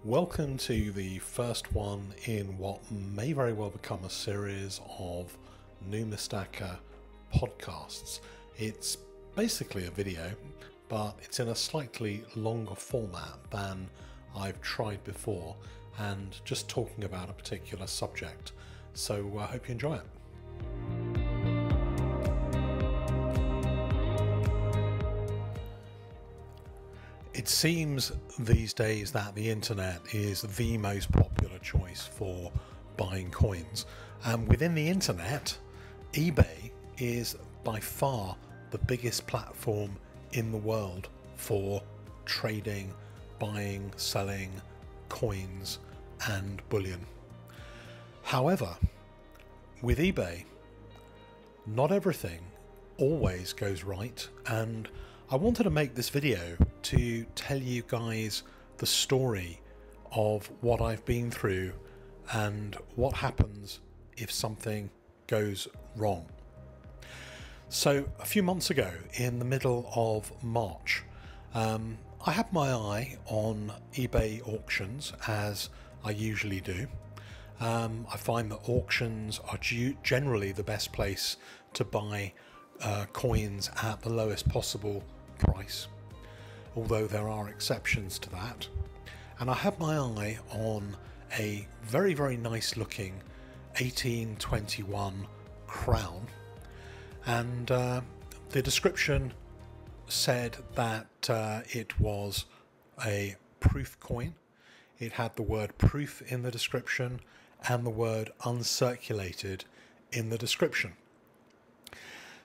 Welcome to the first one in what may very well become a series of Numistaka podcasts. It's basically a video, but it's in a slightly longer format than I've tried before and just talking about a particular subject. So I hope you enjoy it. It seems these days that the internet is the most popular choice for buying coins. And within the internet, eBay is by far the biggest platform in the world for trading, buying, selling coins and bullion. However, with eBay, not everything always goes right, and I wanted to make this video to tell you guys the story of what I've been through and what happens if something goes wrong. So a few months ago, in the middle of March, I had my eye on eBay auctions, as I usually do. I find that auctions are generally the best place to buy coins at the lowest possible price, although there are exceptions to that. And I had my eye on a very, very nice looking 1821 crown, and the description said that it was a proof coin. It had the word proof in the description and the word uncirculated in the description.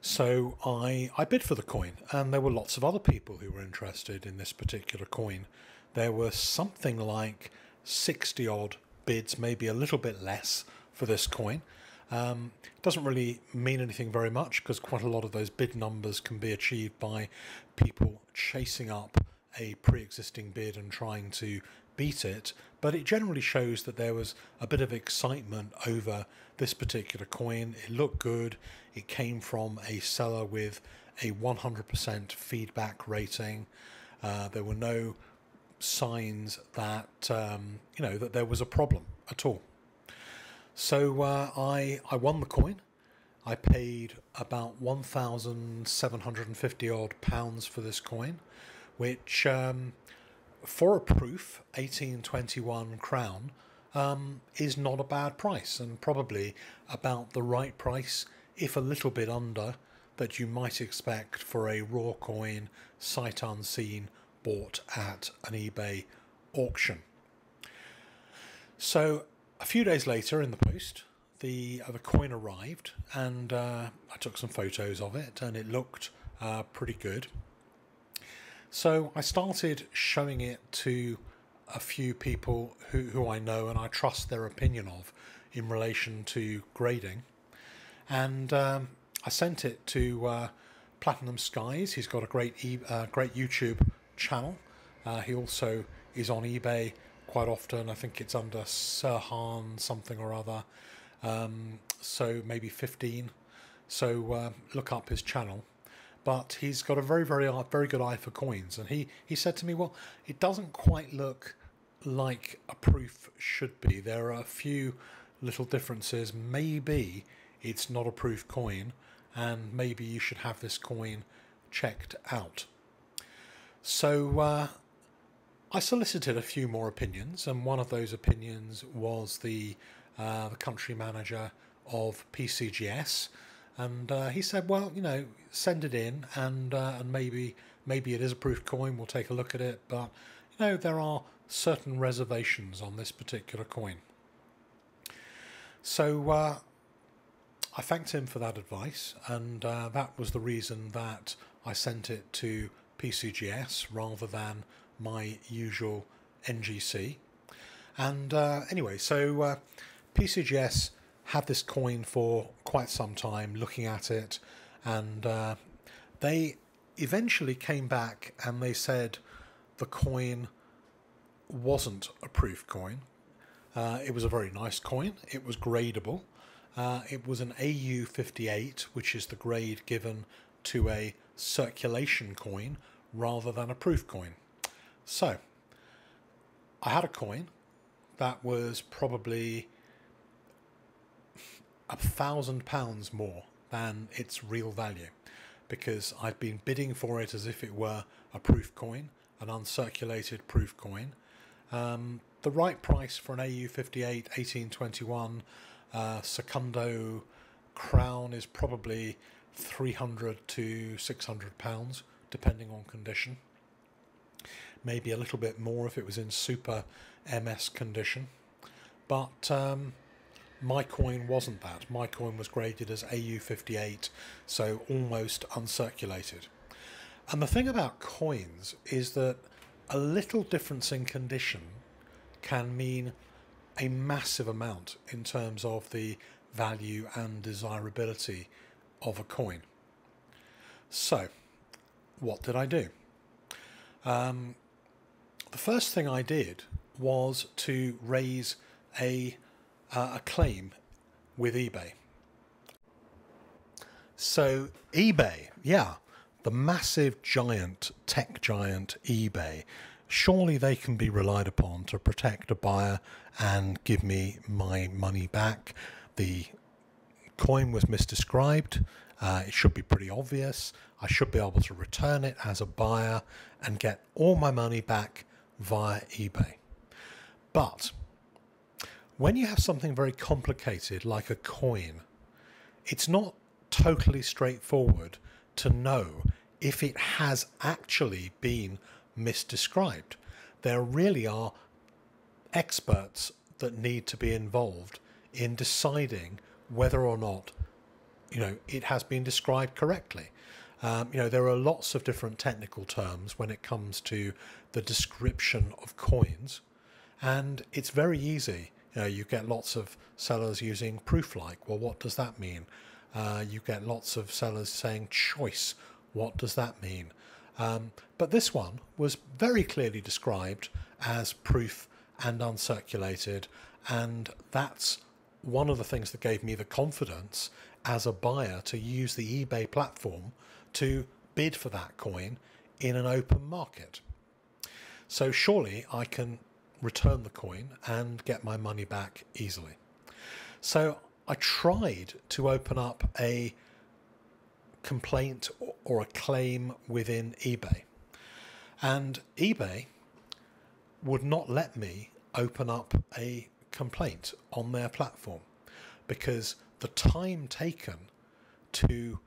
So I bid for the coin, and there were lots of other people who were interested in this particular coin. There were something like 60 odd bids, maybe a little bit less, for this coin. Doesn't really mean anything very much, because quite a lot of those bid numbers can be achieved by people chasing up a pre-existing bid and trying to beat it, but it generally shows that there was a bit of excitement over this particular coin. It looked good. It came from a seller with a 100% feedback rating. There were no signs that that there was a problem at all. So I won the coin. I paid about 1,750 odd pounds for this coin, which for a proof 1821 crown is not a bad price, and probably about the right price, if a little bit under, that you might expect for a raw coin, sight unseen, bought at an eBay auction. So a few days later in the post, the coin arrived, and I took some photos of it, and it looked pretty good. So I started showing it to a few people who I know and I trust their opinion of in relation to grading. And I sent it to Platinum Skies. He's got a great YouTube channel. He also is on eBay quite often. I think it's under Sirhan something or other. So maybe 15. So look up his channel. But he's got a very good eye for coins, and he said to me, well, it doesn't quite look like a proof should be. There are a few little differences. Maybe it's not a proof coin, and maybe you should have this coin checked out. So I solicited a few more opinions, and one of those opinions was the country manager of PCGS. And he said, well, send it in, and maybe it is a proof coin. We'll take a look at it, but there are certain reservations on this particular coin. So I thanked him for that advice, and that was the reason that I sent it to PCGS rather than my usual NGC. And anyway, so PCGS had this coin for quite some time, looking at it, and they eventually came back and they said the coin wasn't a proof coin. It was a very nice coin. It was gradable. It was an AU58, which is the grade given to a circulation coin rather than a proof coin. So I had a coin that was probably £1,000 more than its real value, because I'd been bidding for it as if it were a proof coin, an uncirculated proof coin. The right price for an AU58 1821 Secundo crown is probably £300 to £600, depending on condition. Maybe a little bit more if it was in super MS condition. But my coin wasn't that. My coin was graded as AU58, so almost uncirculated. And the thing about coins is that a little difference in condition can mean a massive amount in terms of the value and desirability of a coin. So, what did I do? The first thing I did was to raise a claim with eBay. So eBay, yeah, the massive giant, tech giant eBay, surely they can be relied upon to protect a buyer and give me my money back. The coin was misdescribed. It should be pretty obvious. I should be able to return it as a buyer and get all my money back via eBay. But when you have something very complicated like a coin, it's not totally straightforward to know if it has actually been misdescribed. There really are experts that need to be involved in deciding whether or not, it has been described correctly. There are lots of different technical terms when it comes to the description of coins, and it's very easy. You get lots of sellers using proof-like. Well, what does that mean? You get lots of sellers saying choice. What does that mean? But this one was very clearly described as proof and uncirculated, and that's one of the things that gave me the confidence as a buyer to use the eBay platform to bid for that coin in an open market. So surely I can return the coin and get my money back easily. So I tried to open up a complaint or a claim within eBay, and eBay would not let me open up a complaint on their platform because the time taken to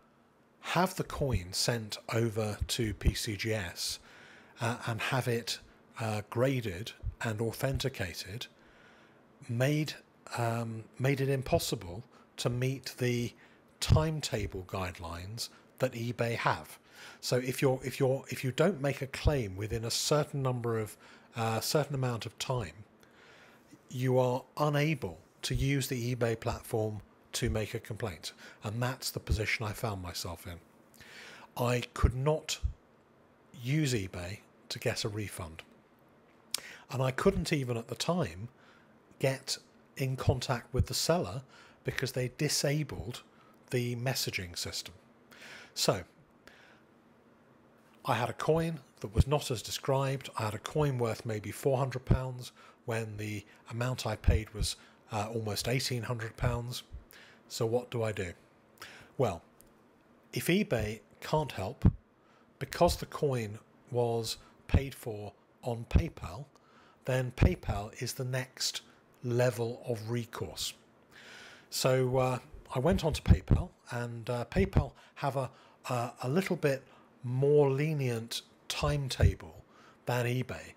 have the coin sent over to PCGS and have it graded and authenticated made it impossible to meet the timetable guidelines that eBay have. So if you don't make a claim within a certain number of certain amount of time, you are unable to use the eBay platform to make a complaint, and that's the position I found myself in. I could not use eBay to get a refund, and I couldn't even at the time get in contact with the seller because they disabled the messaging system. So I had a coin that was not as described. I had a coin worth maybe £400 when the amount I paid was almost £1,800. So what do I do? Well, if eBay can't help, because the coin was paid for on PayPal, then PayPal is the next level of recourse. So I went onto PayPal, and PayPal have a little bit more lenient timetable than eBay.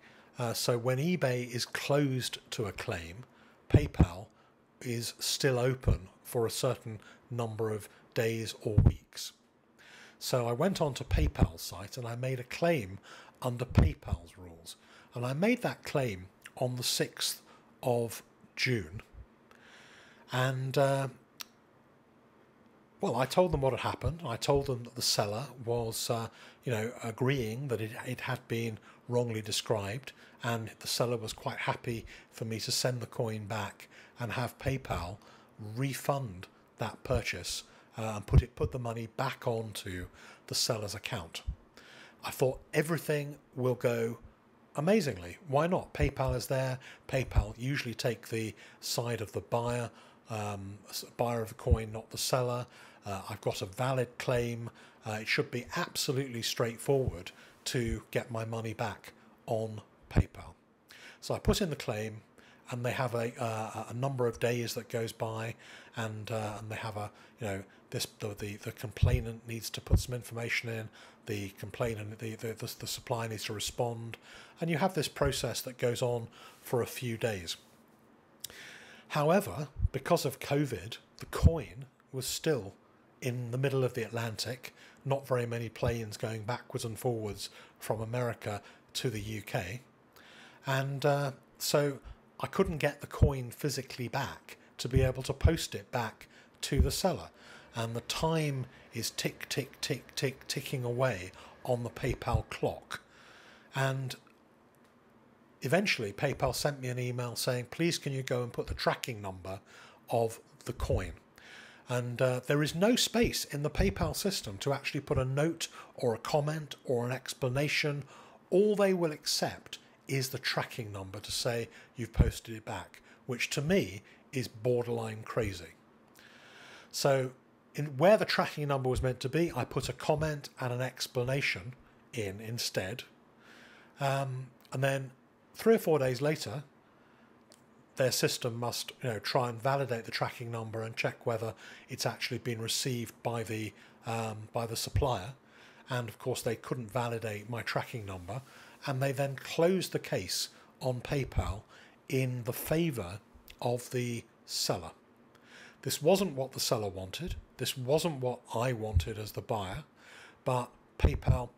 So when eBay is closed to a claim, PayPal is still open for a certain number of days or weeks. So I went onto PayPal's site and I made a claim under PayPal's rules. And I made that claim on the 6th of June. And well, I told them what had happened. I told them that the seller was, agreeing that it had been wrongly described, and the seller was quite happy for me to send the coin back and have PayPal refund that purchase and put the money back onto the seller's account. I thought everything will go amazingly, why not? PayPal is there. PayPal usually take the side of the buyer, buyer of the coin, not the seller. I've got a valid claim. It should be absolutely straightforward to get my money back on PayPal. So I put in the claim, and they have a number of days that goes by, and they have a, you know, the complainant needs to put some information in, the complainant, the supplier needs to respond, and you have this process that goes on for a few days. However, because of COVID, the coin was still in the middle of the Atlantic, not very many planes going backwards and forwards from America to the UK, and so I couldn't get the coin physically back to be able to post it back to the seller. And the time is tick, tick, tick, tick, ticking away on the PayPal clock. And eventually PayPal sent me an email saying, please can you go and put the tracking number of the coin. And there is no space in the PayPal system to actually put a note or a comment or an explanation. All they will accept is the tracking number to say you've posted it back, which to me is borderline crazy. So where the tracking number was meant to be, I put a comment and an explanation in instead. And then 3 or 4 days later, their system must, you know, try and validate the tracking number and check whether it's actually been received by the supplier. And of course, they couldn't validate my tracking number, and they then closed the case on PayPal in the favour of the seller. This wasn't what the seller wanted. This wasn't what I wanted as the buyer, but PayPal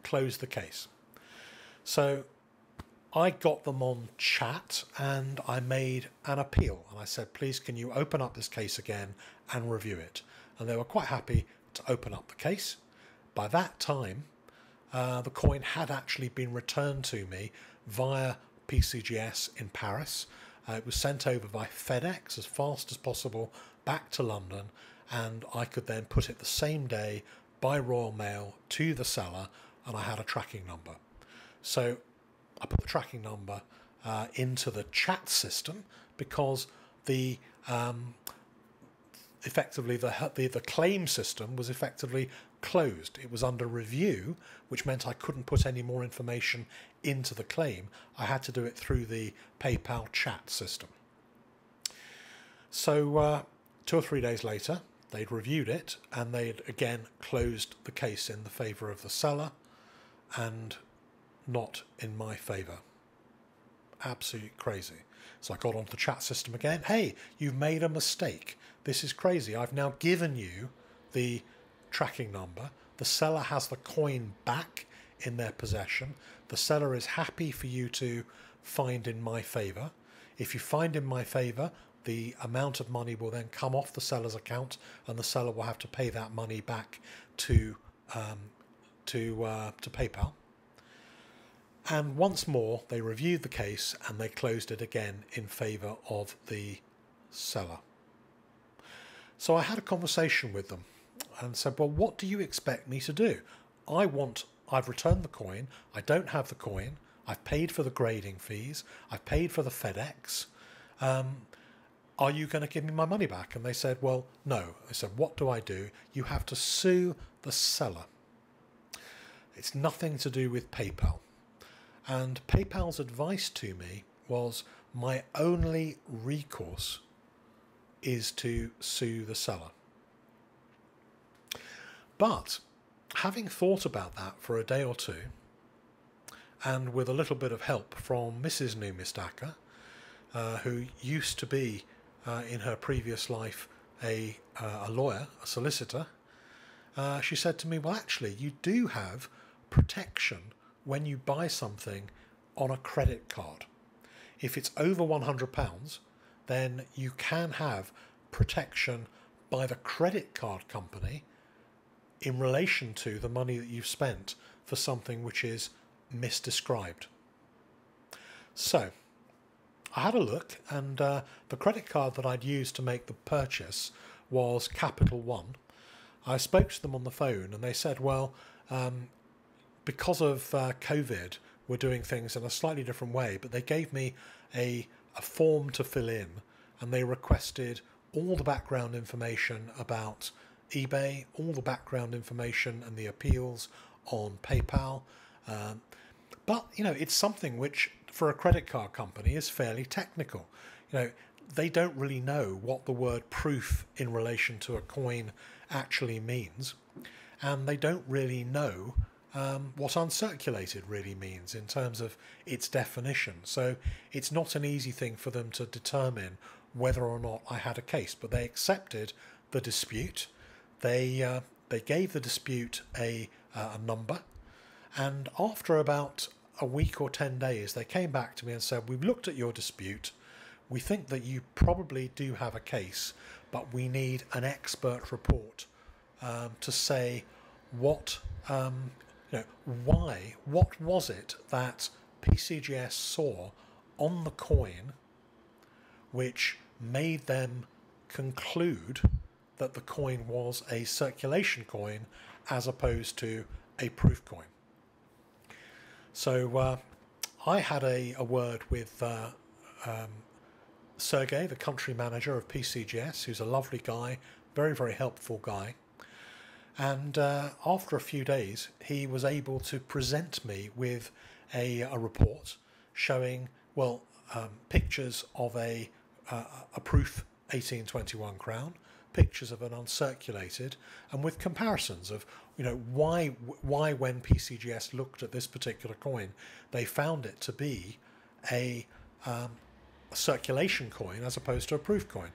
closed the case. So I got them on chat and I made an appeal, and I said, please can you open up this case again and review it? And they were quite happy to open up the case. By that time, the coin had actually been returned to me via PCGS in Paris. It was sent over by FedEx as fast as possible back to London, and I could then put it the same day by Royal Mail to the seller, and I had a tracking number. So I put the tracking number into the chat system because the effectively the claim system was effectively closed. It was under review, which meant I couldn't put any more information into the claim. I had to do it through the PayPal chat system. So 2 or 3 days later, they'd reviewed it and they'd again closed the case in the favour of the seller and not in my favour. Absolutely crazy. So I got onto the chat system again. Hey, you've made a mistake. This is crazy. I've now given you the tracking number. The seller has the coin back in their possession. The seller is happy for you to find in my favour. If you find in my favour, the amount of money will then come off the seller's account, and the seller will have to pay that money back to PayPal. And once more, they reviewed the case and they closed it again in favour of the seller. So I had a conversation with them and said, well, what do you expect me to do? I've returned the coin. I don't have the coin. I've paid for the grading fees. I've paid for the FedEx. Are you going to give me my money back? And they said, well, no. I said, what do I do? You have to sue the seller. It's nothing to do with PayPal. And PayPal's advice to me was my only recourse is to sue the seller. But having thought about that for a day or two, and with a little bit of help from Mrs. Numistaka, who used to be, in her previous life, a lawyer, a solicitor, she said to me, well, actually, you do have protection when you buy something on a credit card. If it's over £100, then you can have protection by the credit card company in relation to the money that you've spent for something which is misdescribed. So I had a look, and the credit card that I'd used to make the purchase was Capital One. I spoke to them on the phone and they said, well, because of COVID, were doing things in a slightly different way, but they gave me a form to fill in, and they requested all the background information about eBay, all the background information and the appeals on PayPal. But, it's something which, for a credit card company, is fairly technical. They don't really know what the word proof in relation to a coin actually means, and they don't really know what uncirculated really means in terms of its definition. So it's not an easy thing for them to determine whether or not I had a case, but they accepted the dispute. They gave the dispute a number, and after about a week or 10 days, they came back to me and said, "We've looked at your dispute. We think that you probably do have a case, but we need an expert report to say what was it that PCGS saw on the coin which made them conclude that the coin was a circulation coin as opposed to a proof coin." So I had a word with Sergey, the country manager of PCGS, who's a lovely guy, very, very helpful guy. And after a few days, he was able to present me with a report showing, pictures of a proof 1821 crown, pictures of an uncirculated, and with comparisons of why when PCGS looked at this particular coin, they found it to be a circulation coin as opposed to a proof coin.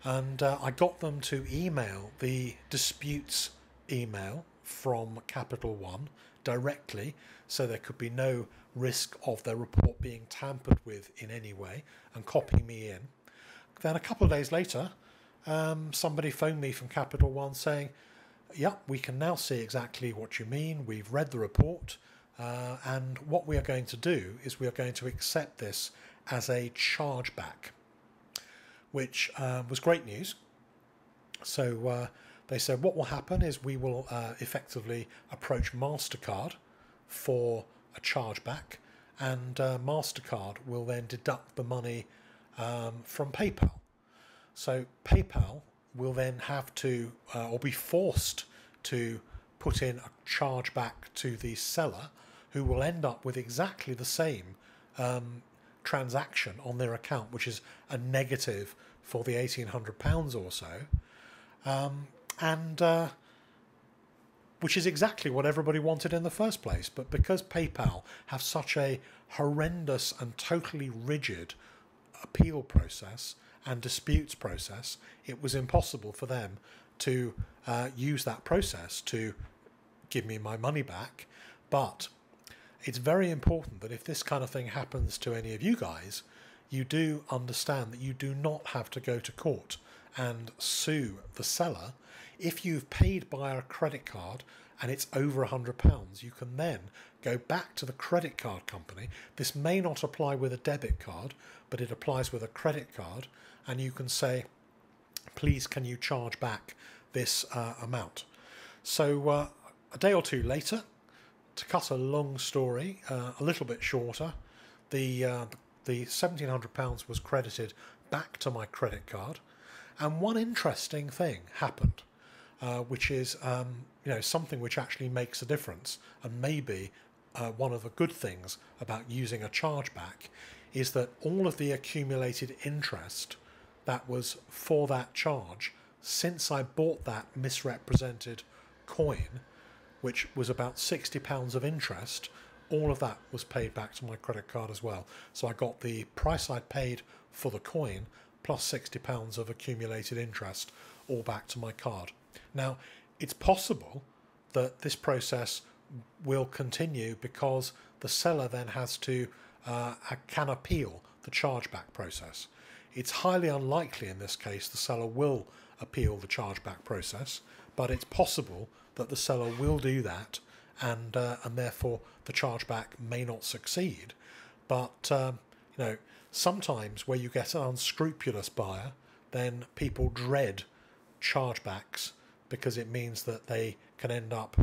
And I got them to email the disputes email from Capital One directly, so there could be no risk of their report being tampered with in any way, and copy me in. Then a couple of days later, somebody phoned me from Capital One saying, "Yeah, we can now see exactly what you mean. We've read the report, and what we are going to do is we are going to accept this as a chargeback," which was great news. So they said what will happen is we will effectively approach MasterCard for a chargeback, and MasterCard will then deduct the money from PayPal. So PayPal will then have to or be forced to put in a chargeback to the seller, who will end up with exactly the same transaction on their account, which is a negative for the £1,800 or so, and which is exactly what everybody wanted in the first place. But because PayPal have such a horrendous and totally rigid appeal process and disputes process, it was impossible for them to use that process to give me my money back. But it's very important that if this kind of thing happens to any of you guys, you do understand that you do not have to go to court and sue the seller. If you've paid by a credit card and it's over £100, you can then go back to the credit card company. This may not apply with a debit card, but it applies with a credit card, and you can say, "Please, can you charge back this amount?" So a day or two later, to cut a long story a little bit shorter, the £1,700 was credited back to my credit card, and one interesting thing happened, which is something which actually makes a difference, and maybe one of the good things about using a chargeback is that all of the accumulated interest that was for that charge since I bought that misrepresented coin, which was about £60 of interest, all of that was paid back to my credit card as well. So I got the price I paid for the coin plus £60 of accumulated interest all back to my card. Now, it's possible that this process will continue because the seller then has to can appeal the chargeback process. It's highly unlikely in this case the seller will appeal the chargeback process, but it's possible that the seller will do that, and therefore the chargeback may not succeed. But sometimes where you get an unscrupulous buyer, then people dread chargebacks because it means that they can end up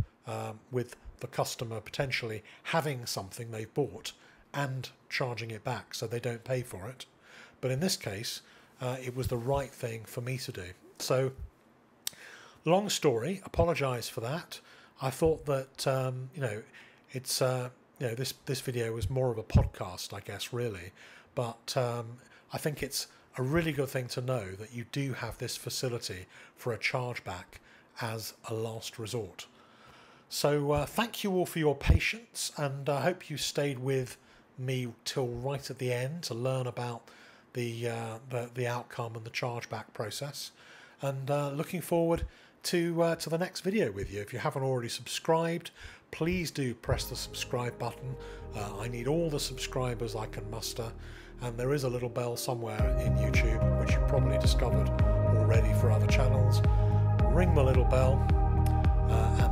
with the customer potentially having something they've bought and charging it back so they don't pay for it. But in this case, it was the right thing for me to do. So, long story, apologise for that. I thought that it's this video was more of a podcast, I guess, really. But I think it's a really good thing to know that you do have this facility for a chargeback as a last resort. So thank you all for your patience, and I hope you stayed with me till right at the end to learn about the outcome and the chargeback process. And looking forward to the next video with you. If you haven't already subscribed, please do press the subscribe button. I need all the subscribers I can muster, and there is a little bell somewhere in YouTube, which you probably discovered already for other channels. Ring the little bell, and